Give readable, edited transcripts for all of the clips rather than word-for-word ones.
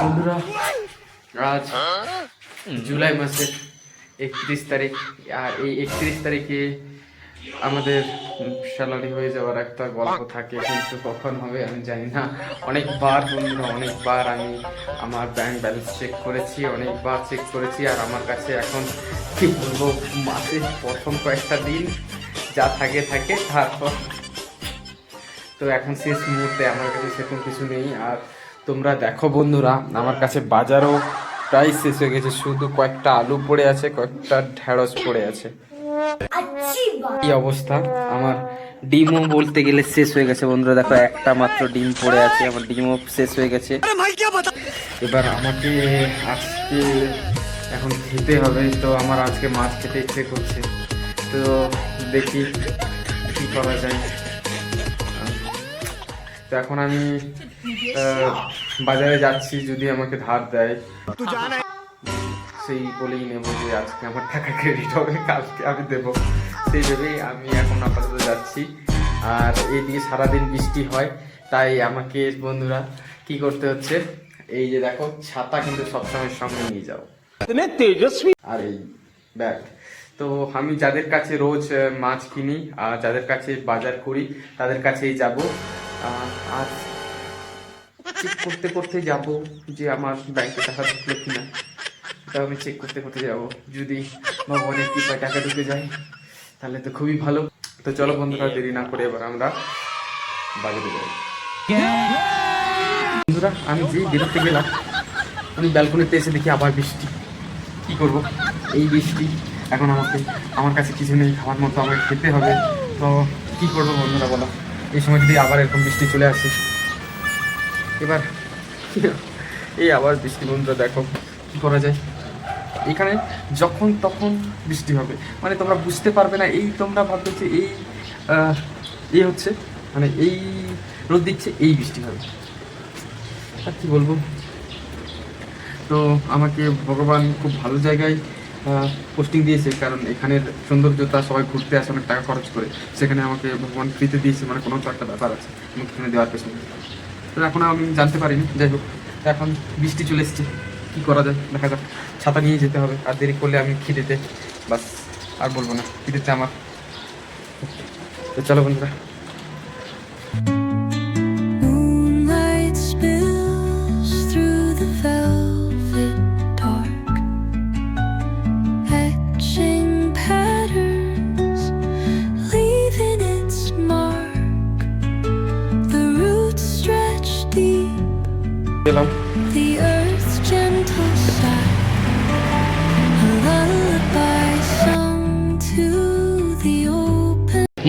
বন্ধুরা আজ জুলাই মাসের 31 তারিখ, আর এই 31 তারিখে আমাদের স্যালারি হয়ে যাওয়ার একটা গল্প থাকে, কিন্তু কখন হবে আমি জানি না। অনেকবার বন্ধুরা, অনেকবার আমি আমার ব্যাংক ব্যালেন্স চেক করেছি, অনেকবার চেক করেছি, আর আমার কাছে এখন কি বলবো, মাসের প্রথম কয়েকটা দিন যা থাকে তারপর তো এখন শেষ মুহূর্তে আমার কাছে সেরকম কিছু নেই। আর তোমরা দেখো বন্ধুরা, আমার কাছে বাজারও প্রায় শেষ হয়ে গেছে, শুধু কয়েকটা আলু পড়ে আছে, কয়েকটা ঢেঁড়স পড়ে আছে। এই অবস্থা। আমার ডিমও বলতে গেলে শেষ হয়ে গেছে বন্ধুরা, দেখো একটা মাত্র ডিম পড়ে আছে, আমার ডিমও শেষ হয়ে গেছে। এবার আমাকে আজকে এখন খেতে হবে, তো আমার আজকে মাছ খেতে ইচ্ছে করছে, তো দেখি কি করা যায়। তো এখন আমি বাজারে যাচ্ছি, যদি আমাকে ধার দেয় সেই বলেই নেবো যে আজকে আমার টাকা ক্রেডিট হবে, কালকে আমি দেবো, সেই ভেবেই আমি এখন আপাতত যাচ্ছি। আর এইদিকে সারাদিন বৃষ্টি হয়, তাই আমাকে বন্ধুরা কি করতে হচ্ছে, এই যে দেখো ছাতা কিন্তু সবসময় সঙ্গে নিয়ে যাও, আর এই ব্যাগ। তো আমি যাদের কাছে রোজ মাছ কিনি আর যাদের কাছে বাজার করি তাদের কাছেই যাব, আর চেক করতে করতে যাব যে আমার ব্যাংকে টাকা ঢুকলো কিনা, এটা আমি চেক করতে করতে যাব। যদি ভগবানের কৃপায় টাকা ঢুকে যায় তাহলে তো খুবই ভালো। তো চলো বন্ধুরা, দেরি না করে এবার আমরা বাজারে যাই। বন্ধুরা, আমি যেই বেরোতে গেলাম আমি ব্যালকনিতে এসে দেখি আবার বৃষ্টি। কি করব, এই বৃষ্টি, এখন আমার কাছে কিছু নেই খাওয়ার মতো, আমাকে খেতে হবে। তো কি করবো বন্ধুরা বলো, এই সময় যদি আবার এরকম বৃষ্টি চলে আসে, এবার এই আবার বৃষ্টি। বন্ধুরা দেখো কি করা যায়, এখানে যখন তখন বৃষ্টি হবে, মানে তোমরা বুঝতে পারবে না। এই তোমরা ভাববে যে এই হচ্ছে, মানে এই রোদ দিচ্ছে, এই বৃষ্টি হবে, আর কি বলবো। তো আমাকে ভগবান খুব ভালো জায়গায় পোস্টিং দিয়েছে, কারণ এখানের সৌন্দর্যতা সবাই ঘুরতে আসে অনেক টাকা খরচ করে, সেখানে আমাকে ভগবান ফ্রিতে দিয়েছে, মানে কোনো তো একটা ব্যাপার আছে আমাকে এখানে দেওয়ার পেছনে। তো এখন আমি জানতে পারিনি, যাই হোক এখন বৃষ্টি চলে এসছে, কী করা যায় দেখা যাক। ছাতা নিয়ে যেতে হবে, আর দেরি করলে আমি খিদেতে, বাস আর বলবো না, খিদেতে আমার। তো চলো বন্ধুরা। গেলাম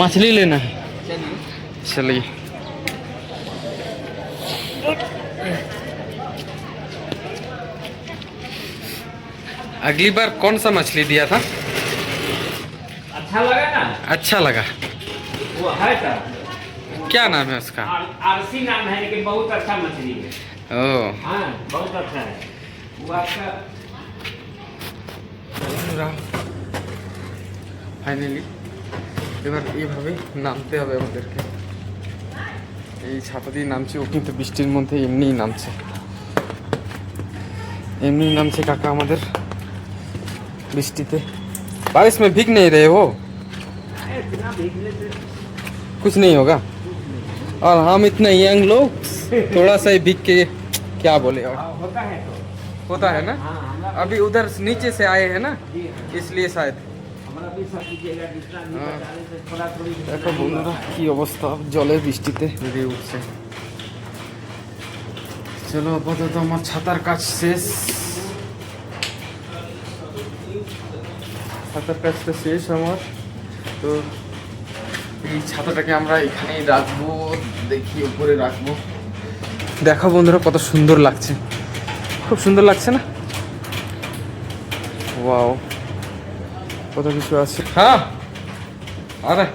मछली लेना है, चलिए। अगली बार कौन सा मछली दिया था? अच्छा लगा ना? अच्छा लगा। वो है क्या? क्या नाम है उसका? आरसी नाम है, लेकिन बहुत अच्छा मछली है। ओह हाँ, बहुत अच्छा है वो आपका। ফাইনালি এবার এইভাবে নামতে হবে আমাদেরকে, এই ছাতা দিয়ে নামছি। ও কিন্তু বৃষ্টির মধ্যে এমনিই নামছে কাকা আমাদের বৃষ্টিতে। बारिश में भीग नहीं रहे हो? कुछ नहीं होगा। और हम इतने यंग लोग थोड़ा सा ही भीग के क्या बोले, और होता है ना। अभी उधर नीचे से आए हैं ना, इसलिए शायद। দেখো বন্ধুরা কি অবস্থা, জলের বৃষ্টিতে বেরিয়ে উঠছে। চলো আপাতত আমার ছাতার কাজ শেষ, ছাতার কাজটা শেষ আমার। তো এই ছাতাটাকে আমরা এখানেই রাখবো, দেখি উপরে রাখবো। দেখো বন্ধুরা কত সুন্দর লাগছে, খুব সুন্দর লাগছে না? ওয়াও, কত কিছু আছে। হ্যাঁ, আরে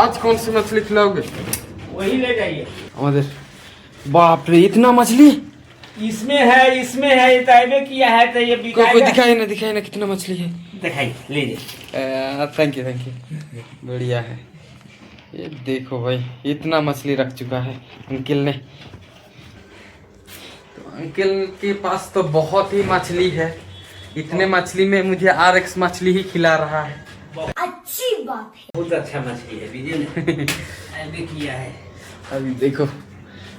आज कौन सी मछली खिलाओगे? वही ले जाइए। আমাদের बाप रे, इतना मछली इसमें है ये तैबे किया है, तो ये कोई दिखाई ना कितना मछली है। दिखाई लीजिए। थैंक यू बढ़िया है। ये देखो भाई, इतना मछली रख चुका है अंकिल ने। तो अंकिल के पास तो बहुत ही मछली है। इतने मछली में मुझे RX मछली ही खिला रहा है। अच्छी बात है। बहुत अच्छा मछली है बीजे ने ऐसे किया है। अभी देखो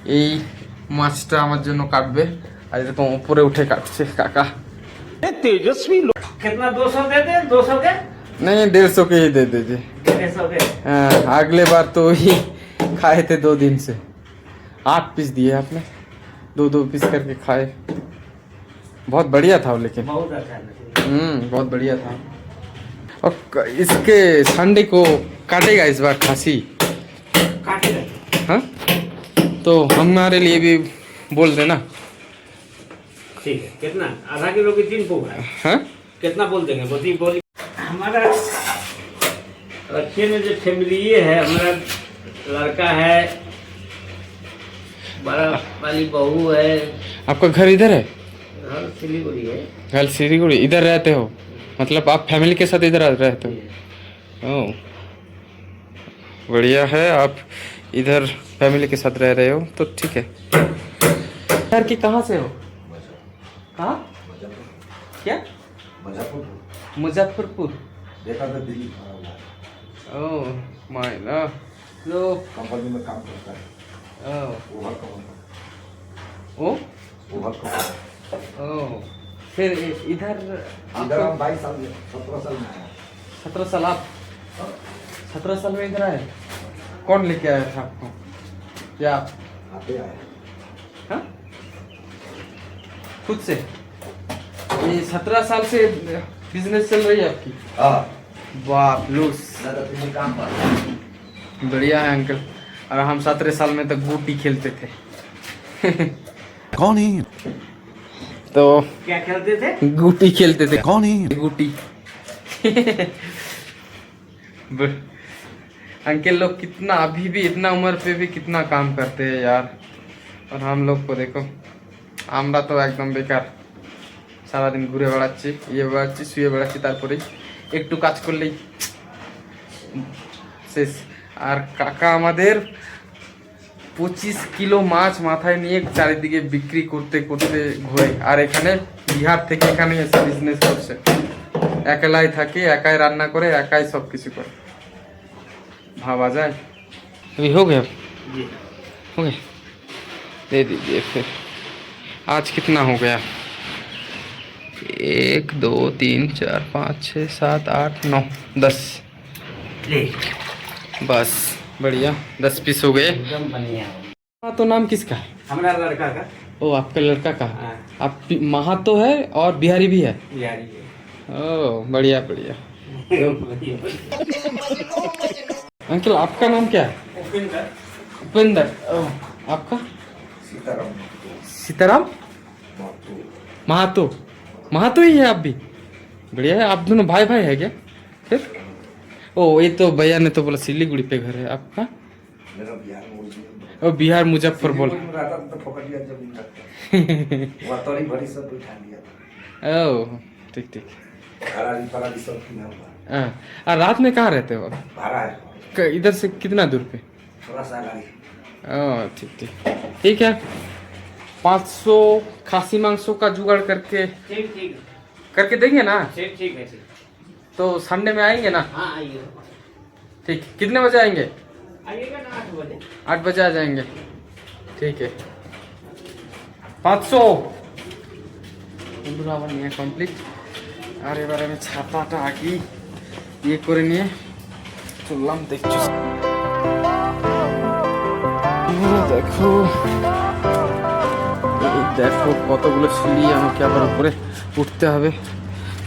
এই মাছটা আমার জন্য কাটবে, আর এরকম উপরে উঠে কাটছে কাকা। कितना 200 दे दे 200 के नहीं 150 के ही दे दीजिए। 150 के हाँ, अगले बार तो ही खाए थे 2 दिन से। 8 पीस दिए आपने, 2-2 पीस करके खाए। बहुत बढ़िया था वो, लेकिन बहुत अच्छा मछली। बहुत बढ़िया था। और इसके संडे को काटेगा इस बार खासी। काटेगा हाँ, तो हमारे लिए भी बोल देना। ठीक है। कितना आधा किलो की 3 पोहा है। हाँ, कितना बोल देंगे बोली बोली। हमारा रखे में जो फैमिली ये है, हमारा लड़का है, बड़ा वाली बहू है, आपका घर इधर है? घर सिलीगुड़ी है। घर सिलीगुड़ी। इधर रहते हो? मतलब आप फैमिली के साथ इधर रहते हो? ओह, बढ़िया है। आप इधर फैमिली के साथ रह रहे हो तो ठीक है। यार की कहाँ से हो? कहाँ? क्या? मुजफ्फरपुर। Oh my god. तो कंपनी में काम करता है। Oh over cover oh over cover. Oh, फिर इधर इधर हम 22 साल में 17 साल में आया। 17 साल आप 17 साल में इधर आए? कौन लेके आया था आपको? क्या आप? आते आए। हाँ? खुद से? ये 17 साल से बिजनेस चल रही है आपकी? हाँ, वाह लूस, ज्यादा तुम्हें काम पर। बढ़िया है अंकल। और हम 17 साल में तक बूटी खेलते थे। कौन है? तो क्या खेलते थे? गुटी खेलते थे। कौन है? गुटी। अंकल लोग कितना, अभी भी इतना उम्र पे भी कितना काम करते हैं यार। और हम लोग को देखो, আমরা তো একদম বেকার। সারাদিন ঘুরে বেড়াচ্ছি, ইয়ে বেড়াচ্ছি, শুয়ে বেড়াচ্ছি, তারপরে একটু কাজ করলেই শেষ। আর কাকা আমাদের 25 কিলো মাছ মাথায় নিয়ে চারিদিকে বিক্রি করতে করতে ঘোরে। আর এখানে বিহার থেকে এখানে এসে বিজনেস করছে। একলাই থাকে, একাই রান্না করে, একাই সব কিছু করে। भावा जाए। अभी हो गया? जी हो गया, दे दीजिए फिर। आज कितना हो गया? 1 2 3 4 5 6 7 8 9 10। ले बस बढ़िया, 10 पीस हो गए। एकदम बढ़िया। हाँ, तो नाम किसका है? हमारा लड़का का ओ, आपका लड़का का है। हाँ। आप महातो है और बिहारी भी है? बिहारी है। ओ बढ़िया बढ़िया। अंकल आपका नाम क्या है? उपेंद्र। उपेंद्र। ओह, आपका? सीताराम सीताराम महतो। महातो। महातो ही है आप भी? बढ़िया है। आप दोनों भाई भाई है क्या फिर? ओ, ये तो भैया ने तो बोला सिलीगुड़ी पे घर है आपका। मेरा बिहार में ओरिजिनल। ओ, बिहार मुजफ्फर बोल। सिलीगुड़ी में रहता था तो फोकटिया जमीन रखता। वहाँ तोड़ी भरी सब उठा लिया था। ओ ठीक ठीक। घराड़ी पराड़ी सब किया हुआ। हाँ, और रात में कहाँ रहते हो? भाड़ा है इधर से कितना दूर पे? थोड़ा सा गाड़ी। ओह ठीक ठीक ठीक है। 500 खासी मांसों का जुगाड़ करके ठीक ठीक करके देंगे ना? ठीक ठीक है ठीक। तो संडे में आएंगे ना? हाँ आइए ठीक। कितने बजे आएंगे? आइएगा ना 8 बजे। 8 बजे आ जाएंगे। ठीक है। 500 বন্ধুরা আমার নিয়ে কমপ্লিট। আর এবার আমি ছাতাটা আগে ইয়ে করে নিয়ে চললাম। দেখছো দেখো, এই দেখো কতগুলো সিঁড়ি আমাকে আবার উপরে উঠতে হবে।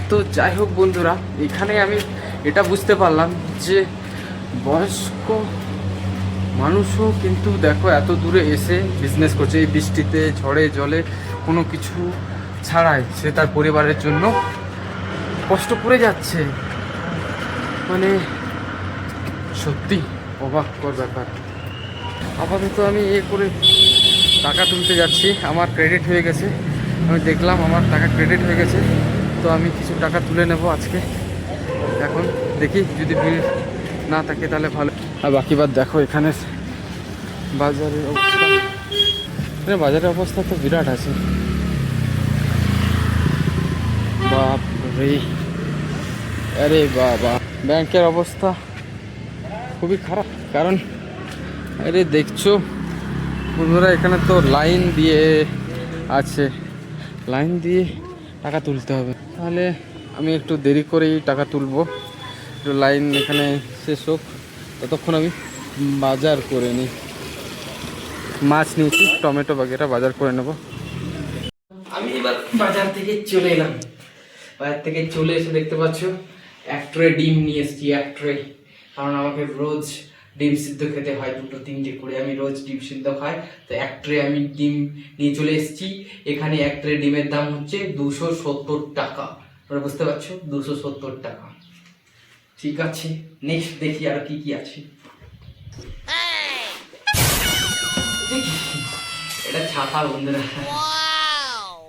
তো যাই হোক বন্ধুরা, এখানে আমি এটা বুঝতে পারলাম যে বয়স্ক মানুষও কিন্তু দেখো এত দূরে এসে বিজনেস করছে। এই বৃষ্টিতে ঝড়ে জলে কোনো কিছু ছাড়াই সে তার পরিবারের জন্য কষ্ট করে যাচ্ছে। মানে সত্যি অবাককর ব্যাপার। আপাতত আমি করে টাকা তুলতে যাচ্ছি। আমার ক্রেডিট হয়ে গেছে, আমি দেখলাম আমার টাকা ক্রেডিট হয়ে গেছে। তো আমি কিছু টাকা তুলে নেব আজকে। এখন দেখি যদি বিল না থাকে তাহলে ভালো। আর বাকি বাদ দেখো এখানে বাজারের অবস্থা, বাজারের অবস্থা তো বিরাট আছে। বাপ রে, আরে বাবা, ব্যাংকের অবস্থা খুবই খারাপ। কারণ আরে দেখছো বন্ধুরা, এখানে তো লাইন দিয়ে আছে, লাইন দিয়ে টাকা তুলতে হবে। তাহলে আমি একটু দেরি করেই টাকা তুলবো, একটু লাইন এখানে শেষ হোক, ততক্ষণ আমি বাজার করে নিই। মাছ নিয়েছি, টমেটো বাগেরা বাজার করে নেব। আমি এবার বাজার থেকে চলে এলাম। বাজার থেকে চলে এসে দেখতে পাচ্ছ এক ট্রে ডিম নিয়ে এসেছি, এক ট্রে। কারণ আমাকে রোজ ডিম সিদ্ধ খেতে হয়, 2-3টে করে আমি রোজ ডিম সিদ্ধ খাই। তো এক ট্রে আমি ডিম নিয়ে চলে এসেছি। এখানে এক ট্রে ডিমের দাম হচ্ছে 270 টাকা। তোমরা বুঝতে পারছো, 270 টাকা। ঠিক আছে, নেক্সট দেখি আর কি কি আছে। এটা ছাতা বন্ধুরা।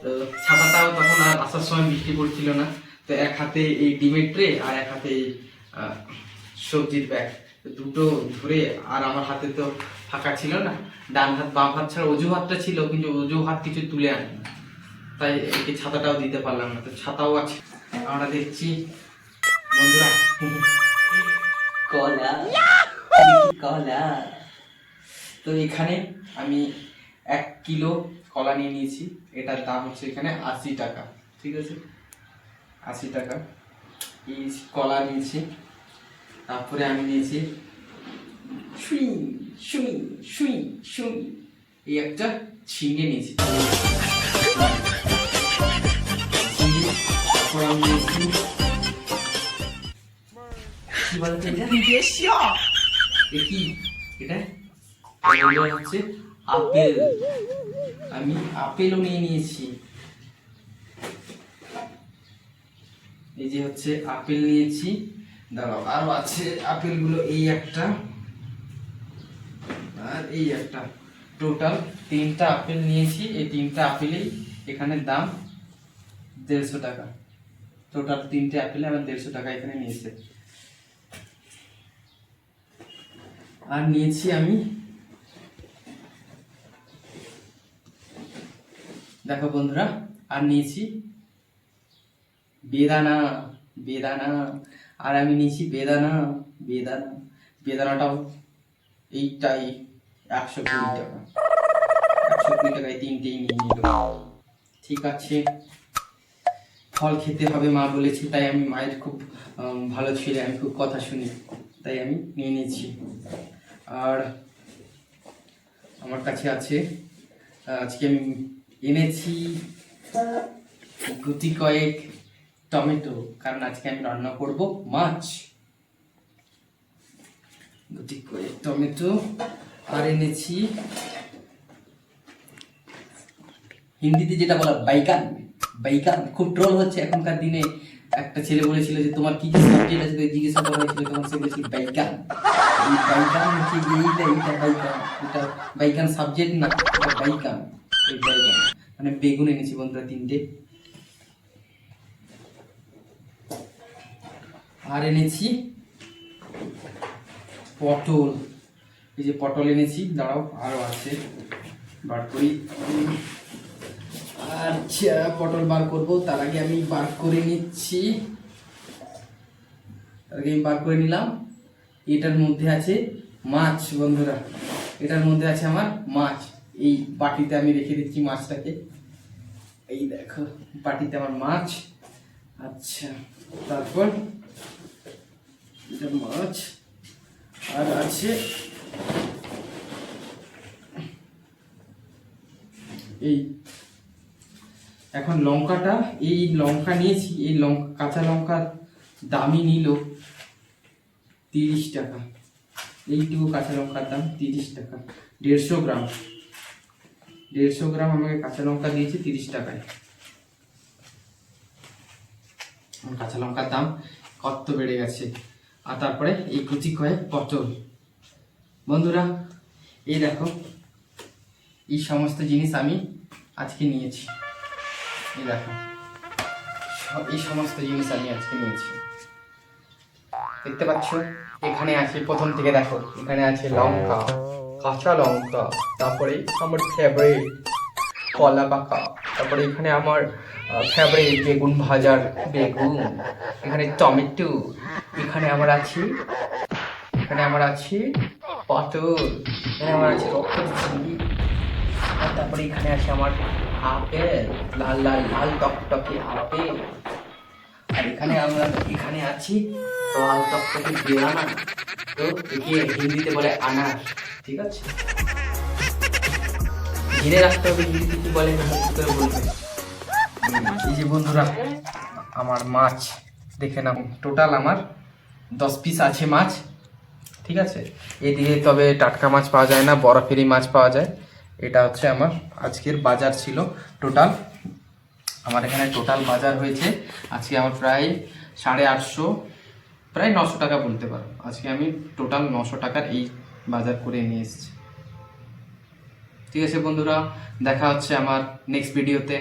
তো ছাতাটাও তখন আর আসার সময় বৃষ্টি পড়ছিল না, তো এক হাতে এই ডিমের ট্রে আর এক হাতে সবজির ব্যাগ, দুটো ধরে। আর আমার হাতে তো ফাঁকা ছিল না, ডান হাত বাম হাত ছাড়া অজুহাতটা ছিল, কিন্তু অজুহাত কিছু তুলে আনি না, তাই একে ছাতাটাও দিতে পারলাম না। তো ছাতাও আছে। আমরা দেখছি বন্ধুরা কলা, কলা। তো এখানে আমি 1 কিলো কলা নিয়ে নিয়েছি। এটার দাম হচ্ছে এখানে 80 টাকা। ঠিক আছে, 80 টাকা এই কলা নিয়েছি। তারপরে আমি নিয়েছি সুই সুই সুই সুই এই একটা ঝিঙে নিয়েছি। তারপর আমি নিয়েছি কি বলতে কি এটা হচ্ছে আপেল। আমি আপেলও নিয়ে নিয়েছি। এই যে হচ্ছে আপেল নিয়েছি। দাঁড়াও, আরো আছে আপেলগুলো, এই একটা আর এই একটা। টোটাল 3টা আপেল নিয়েছি। এই 3টা আপেলেই এখানে দাম 150 টাকা। টোটাল 3টে আপেলে আমার 150 টাকা এখানে নিয়েছে। আর নিয়েছি আমি, দেখো বন্ধুরা, আর নিয়েছি বেদানা, বেদানা। আর আমি নিয়েছি বেদানা, বেদানা। বেদানাটাও এইটাই 120 টাকা। 120 টাকায় 3টেই নিয়ে নিল। ঠিক আছে, ফল খেতে হবে মা বলেছে, তাই আমি মায়ের খুব ভালো ছেলে, আমি খুব কথা শুনি, তাই আমি নিয়ে নিয়েছি। আর আমার কাছে আছে, আজকে আমি এনেছি গুটি কয়েক টমেটো, কারণ আজকে আমি রান্না করব মাছ। গুটি কয়েক টমেটো। আর এনেছি হিন্দিতে যেটা বলা বাইগান। বাইগান খুব ট্রোল হচ্ছে এখনকার দিনে। একটা ছেলে বলেছিল যে তোমার কি কি সাবজেক্ট আছে, জিজ্ঞাসা করা হয়েছিল, তখন সে বলেছিল বাইগান। এই বাইগান হচ্ছে এইটা বাইগান, এটা বাইগান সাবজেক্ট না, এটা বাইগান। এই বাইগান মানে বেগুন এনেছি বন্ধুরা 3টে। আর এনেছি পটল। এই যে পটল এনেছি, দাঁড়াও আরো আছে, বার করি। আচ্ছা, পটল বার করব, তার আগে আমি বার করে নিচ্ছি। তার আগে আমি বার করে নিলাম। এটার মধ্যে আছে মাছ বন্ধুরা, এটার মধ্যে আছে আমার মাছ। এই বাটিতে আমি রেখে দিচ্ছি মাছটাকে। এই দেখো বাটিতে আমার মাছ। আচ্ছা, তারপর এটা মাছ। আর আছে এই, এখন লঙ্কাটা, এই লঙ্কা নিয়েছি। এই লঙ্কা, কাঁচা লঙ্কার দামই নিল 30 টাকা। এইটুকু কাঁচা লঙ্কার দাম 30 টাকা। 150 গ্রাম, 150 গ্রাম আমাকে কাঁচা লঙ্কা দিয়েছে 30 টাকায়। কাঁচা লঙ্কার দাম কত বেড়ে গেছে। আর তারপরে এই কুচি কয়েক পটল। বন্ধুরা এই দেখো, এই সমস্ত জিনিস আমি আজকে নিয়েছি। এই দেখো, এই সমস্ত জিনিস আমি আজকে নিয়েছি। দেখতে পাচ্ছ এখানে আছে, প্রথম থেকে দেখো এখানে আছে লঙ্কা, কাঁচা লঙ্কা, তারপরে আমার ফেভারিট কলা পাকা, তারপরে এখানে আমার ফেভারিট বেগুন ভাজার বেগুন, এখানে টমেটো, এখানে আমার আছে পটল, এখানে আমার আছে রক্ত চিংড়ি, আর তারপরে এখানে আছে আমার আপেল, লাল লাল লাল টকটকে আপেল, আর এখানে আছি লাল টকটকে বেদানা, তো একে হিন্দিতে বলে আনার, ঠিক আছে? জেনে রাখতে হবে হিন্দিতে কি বলে, কি করে বলবে। এই যে বন্ধুরা আমার মাছ দেখে নাও, টোটাল আমার 10 পিস আছে মাছ, ঠিক আছে? এদিকে তবে টাটকা মাছ পাওয়া যায় না, বরফেরই মাছ পাওয়া যায়। এটা হচ্ছে আমার আজকের বাজার ছিল টোটাল। আমার এখানে টোটাল বাজার হয়েছে আজকে আমার প্রায় 850, প্রায় 900 টাকা বলতে পারো। আজকে আমি টোটাল 900 টাকার এই বাজার করে নিয়ে এসেছি। ঠিক আছে বন্ধুরা, দেখা হচ্ছে আমার নেক্সট ভিডিওতে।